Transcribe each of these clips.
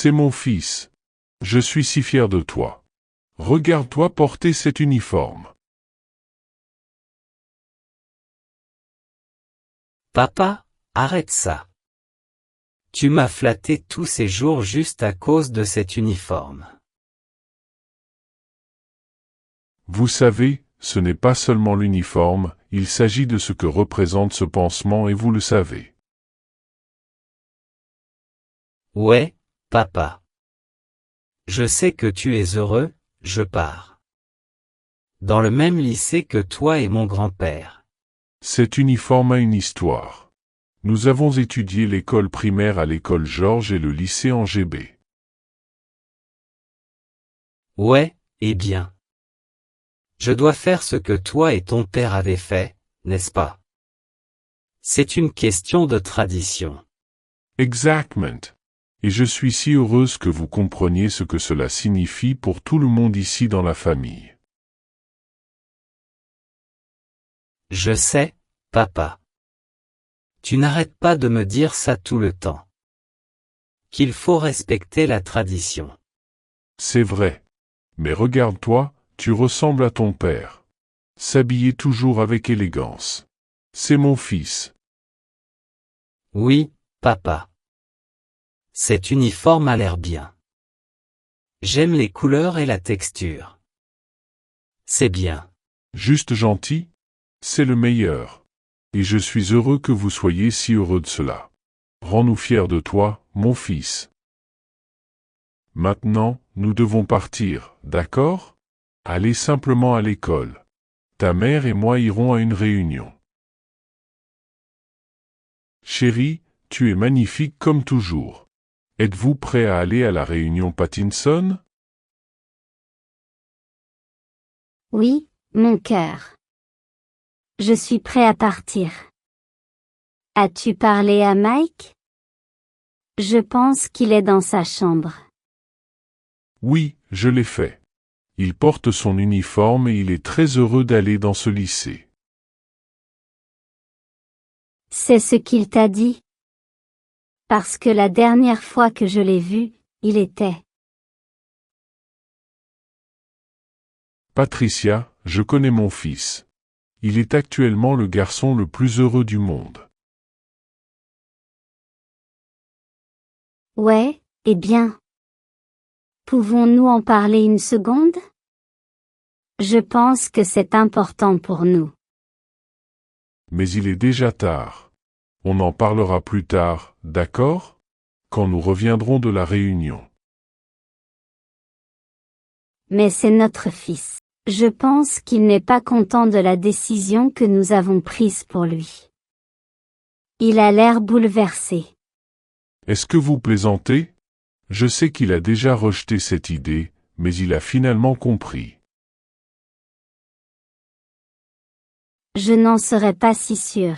C'est mon fils. Je suis si fier de toi. Regarde-toi porter cet uniforme. Papa, arrête ça. Tu m'as flatté tous ces jours juste à cause de cet uniforme. Vous savez, ce n'est pas seulement l'uniforme, il s'agit de ce que représente ce pansement et vous le savez. Ouais, papa. Je sais que tu es heureux, je pars. Dans le même lycée que toi et mon grand-père. Cet uniforme a une histoire. Nous avons étudié l'école primaire à l'école Georges et le lycée en GB. Ouais, eh bien. Je dois faire ce que toi et ton père avaient fait, n'est-ce pas? C'est une question de tradition. Exactement. Et je suis si heureuse que vous compreniez ce que cela signifie pour tout le monde ici dans la famille. Je sais, papa. Tu n'arrêtes pas de me dire ça tout le temps. Qu'il faut respecter la tradition. C'est vrai. Mais regarde-toi, tu ressembles à ton père. S'habiller toujours avec élégance. C'est mon fils. Oui, papa. Cet uniforme a l'air bien. J'aime les couleurs et la texture. C'est bien. Juste gentil? C'est le meilleur. Et je suis heureux que vous soyez si heureux de cela. Rends-nous fiers de toi, mon fils. Maintenant, nous devons partir, d'accord? Allez simplement à l'école. Ta mère et moi irons à une réunion. Chérie, tu es magnifique comme toujours. Êtes-vous prêt à aller à la réunion Pattinson? Oui, mon cœur. Je suis prêt à partir. As-tu parlé à Mike? Je pense qu'il est dans sa chambre. Oui, je l'ai fait. Il porte son uniforme et il est très heureux d'aller dans ce lycée. C'est ce qu'il t'a dit? Parce que la dernière fois que je l'ai vu, il était. Patricia, je connais mon fils. Il est actuellement le garçon le plus heureux du monde. Ouais, eh bien. Pouvons-nous en parler une seconde? Je pense que c'est important pour nous. Mais il est déjà tard. On en parlera plus tard, d'accord? Quand nous reviendrons de la réunion. Mais c'est notre fils. Je pense qu'il n'est pas content de la décision que nous avons prise pour lui. Il a l'air bouleversé. Est-ce que vous plaisantez? Je sais qu'il a déjà rejeté cette idée, mais il a finalement compris. Je n'en serais pas si sûre.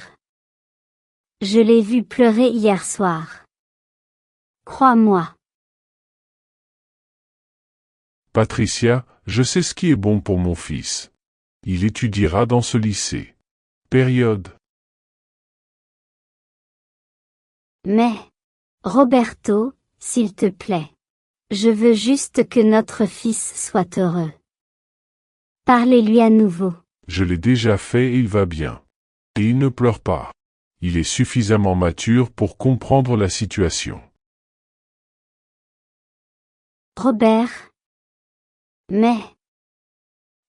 Je l'ai vu pleurer hier soir. Crois-moi. Patricia, je sais ce qui est bon pour mon fils. Il étudiera dans ce lycée. Période. Mais, Roberto, s'il te plaît. Je veux juste que notre fils soit heureux. Parlez-lui à nouveau. Je l'ai déjà fait et il va bien. Et il ne pleure pas. Il est suffisamment mature pour comprendre la situation. Robert. Mais.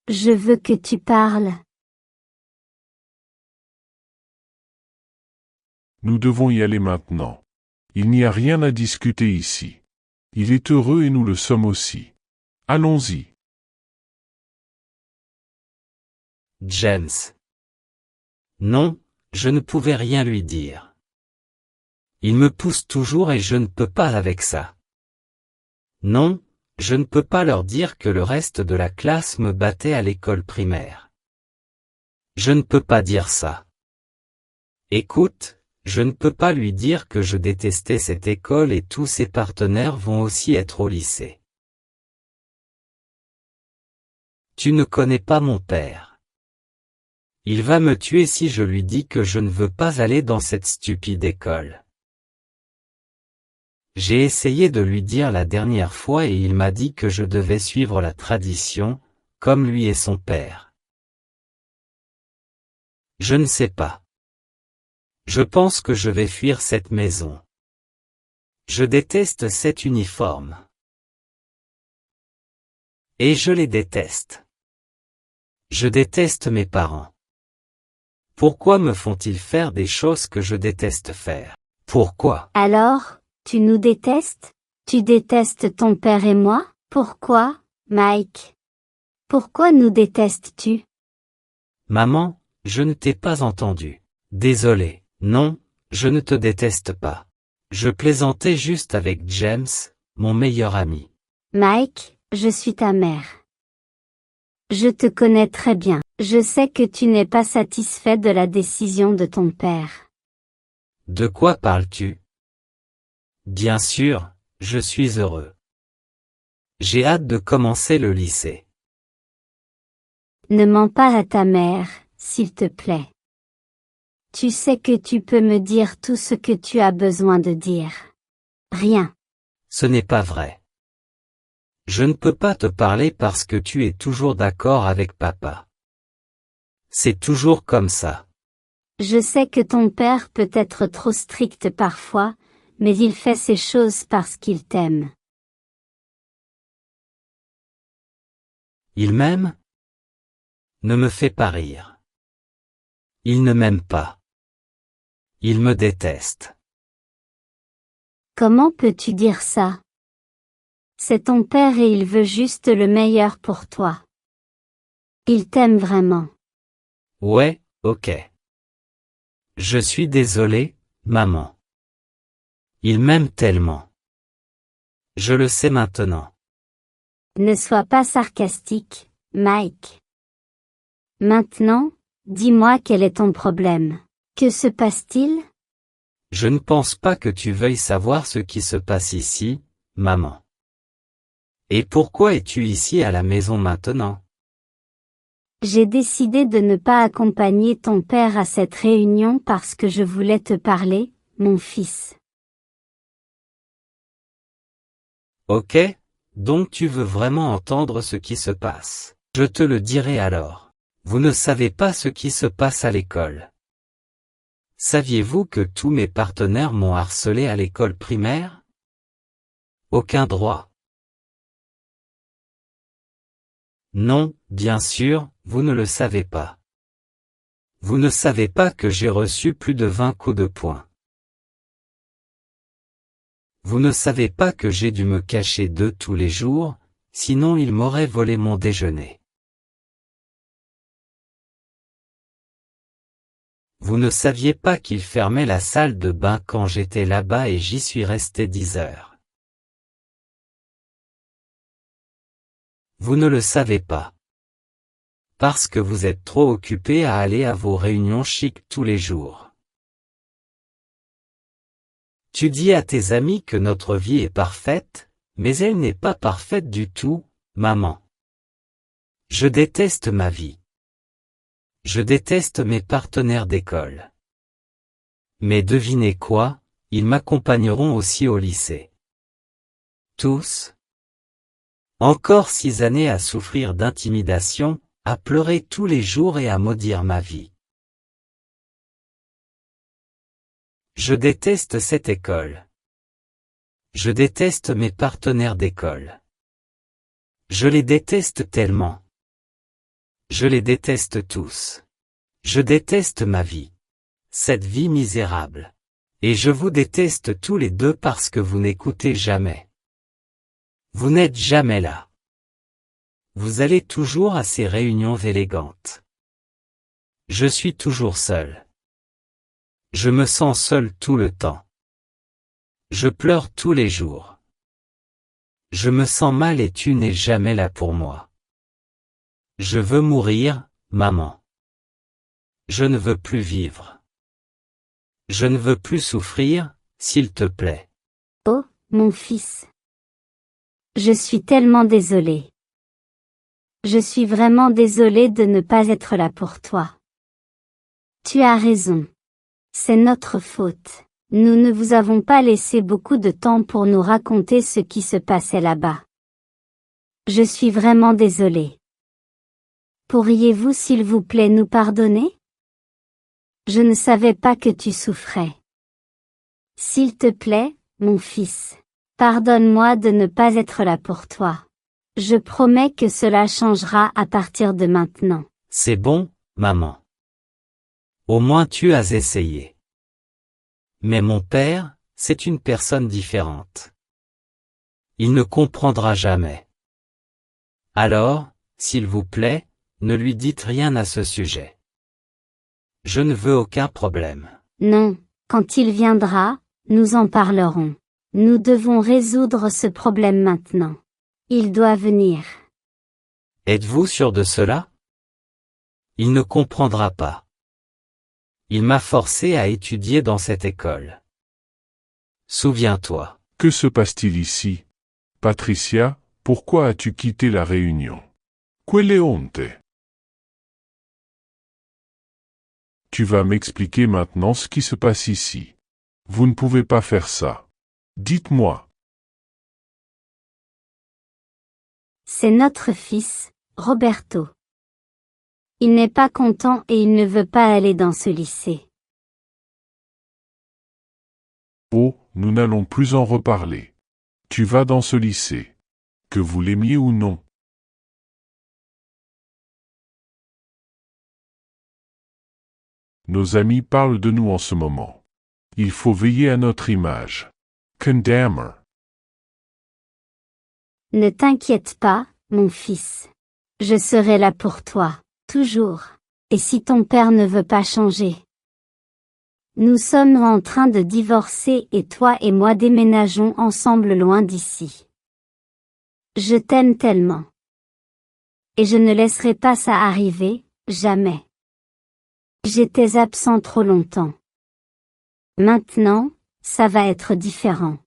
Je veux que tu parles. Nous devons y aller maintenant. Il n'y a rien à discuter ici. Il est heureux et nous le sommes aussi. Allons-y. James. Non, je ne pouvais rien lui dire. Il me pousse toujours et je ne peux pas avec ça. Non, je ne peux pas leur dire que le reste de la classe me battait à l'école primaire. Je ne peux pas dire ça. Écoute, je ne peux pas lui dire que je détestais cette école et tous ses partenaires vont aussi être au lycée. Tu ne connais pas mon père. Il va me tuer si je lui dis que je ne veux pas aller dans cette stupide école. J'ai essayé de lui dire la dernière fois et il m'a dit que je devais suivre la tradition, comme lui et son père. Je ne sais pas. Je pense que je vais fuir cette maison. Je déteste cet uniforme. Et je les déteste. Je déteste mes parents. Pourquoi me font-ils faire des choses que je déteste faire? Pourquoi? Alors, tu nous détestes? Tu détestes ton père et moi? Pourquoi, Mike? Pourquoi nous détestes-tu? Maman, je ne t'ai pas entendu. Désolé. Non, je ne te déteste pas. Je plaisantais juste avec James, mon meilleur ami. Mike, je suis ta mère. Je te connais très bien. Je sais que tu n'es pas satisfait de la décision de ton père. De quoi parles-tu? Bien sûr, je suis heureux. J'ai hâte de commencer le lycée. Ne mens pas à ta mère, s'il te plaît. Tu sais que tu peux me dire tout ce que tu as besoin de dire. Rien. Ce n'est pas vrai. Je ne peux pas te parler parce que tu es toujours d'accord avec papa. C'est toujours comme ça. Je sais que ton père peut être trop strict parfois, mais il fait ces choses parce qu'il t'aime. Il m'aime? Ne me fais pas rire. Il ne m'aime pas. Il me déteste. Comment peux-tu dire ça? C'est ton père et il veut juste le meilleur pour toi. Il t'aime vraiment. Ouais, ok. Je suis désolé, maman. Il m'aime tellement. Je le sais maintenant. Ne sois pas sarcastique, Mike. Maintenant, dis-moi quel est ton problème. Que se passe-t-il? Je ne pense pas que tu veuilles savoir ce qui se passe ici, maman. Et pourquoi es-tu ici à la maison maintenant? J'ai décidé de ne pas accompagner ton père à cette réunion parce que je voulais te parler, mon fils. Ok, donc tu veux vraiment entendre ce qui se passe. Je te le dirai alors. Vous ne savez pas ce qui se passe à l'école. Saviez-vous que tous mes partenaires m'ont harcelé à l'école primaire? Aucun droit. Non, bien sûr, vous ne le savez pas. Vous ne savez pas que j'ai reçu plus de 20 coups de poing. Vous ne savez pas que j'ai dû me cacher d'eux tous les jours, sinon ils m'auraient volé mon déjeuner. Vous ne saviez pas qu'ils fermaient la salle de bain quand j'étais là-bas et j'y suis resté 10 heures. Vous ne le savez pas. Parce que vous êtes trop occupé à aller à vos réunions chic tous les jours. Tu dis à tes amis que notre vie est parfaite, mais elle n'est pas parfaite du tout, maman. Je déteste ma vie. Je déteste mes partenaires d'école. Mais devinez quoi, ils m'accompagneront aussi au lycée. Tous. Encore 6 années à souffrir d'intimidation, à pleurer tous les jours et à maudire ma vie. Je déteste cette école. Je déteste mes partenaires d'école. Je les déteste tellement. Je les déteste tous. Je déteste ma vie. Cette vie misérable. Et je vous déteste tous les deux parce que vous n'écoutez jamais. Vous n'êtes jamais là. Vous allez toujours à ces réunions élégantes. Je suis toujours seul. Je me sens seul tout le temps. Je pleure tous les jours. Je me sens mal et tu n'es jamais là pour moi. Je veux mourir, maman. Je ne veux plus vivre. Je ne veux plus souffrir, s'il te plaît. Oh, mon fils. Je suis tellement désolée. Je suis vraiment désolée de ne pas être là pour toi. Tu as raison. C'est notre faute, Nous ne vous avons pas laissé beaucoup de temps pour nous raconter ce qui se passait là-bas. Je suis vraiment désolée. Pourriez-vous s'il vous plaît nous pardonner? Je ne savais pas que tu souffrais. S'il te plaît, mon fils, pardonne-moi de ne pas être là pour toi. Je promets que cela changera à partir de maintenant. C'est bon, maman. Au moins tu as essayé. Mais mon père, c'est une personne différente. Il ne comprendra jamais. Alors, s'il vous plaît, ne lui dites rien à ce sujet. Je ne veux aucun problème. Non, quand il viendra, nous en parlerons. Nous devons résoudre ce problème maintenant. Il doit venir. Êtes-vous sûr de cela? Il ne comprendra pas. Il m'a forcé à étudier dans cette école. Souviens-toi. Que se passe-t-il ici? Patricia, pourquoi as-tu quitté la réunion? Quelle honte! Tu vas m'expliquer maintenant ce qui se passe ici. Vous ne pouvez pas faire ça. Dites-moi. C'est notre fils, Roberto. Il n'est pas content et il ne veut pas aller dans ce lycée. Oh, nous n'allons plus en reparler. Tu vas dans ce lycée. Que vous l'aimiez ou non. Nos amis parlent de nous en ce moment. Il faut veiller à notre image. Condamner. Ne t'inquiète pas, mon fils. Je serai là pour toi, toujours. Et si ton père ne veut pas changer? Nous sommes en train de divorcer et toi et moi déménageons ensemble loin d'ici. Je t'aime tellement. Et je ne laisserai pas ça arriver, jamais. J'étais absent trop longtemps. Maintenant, ça va être différent.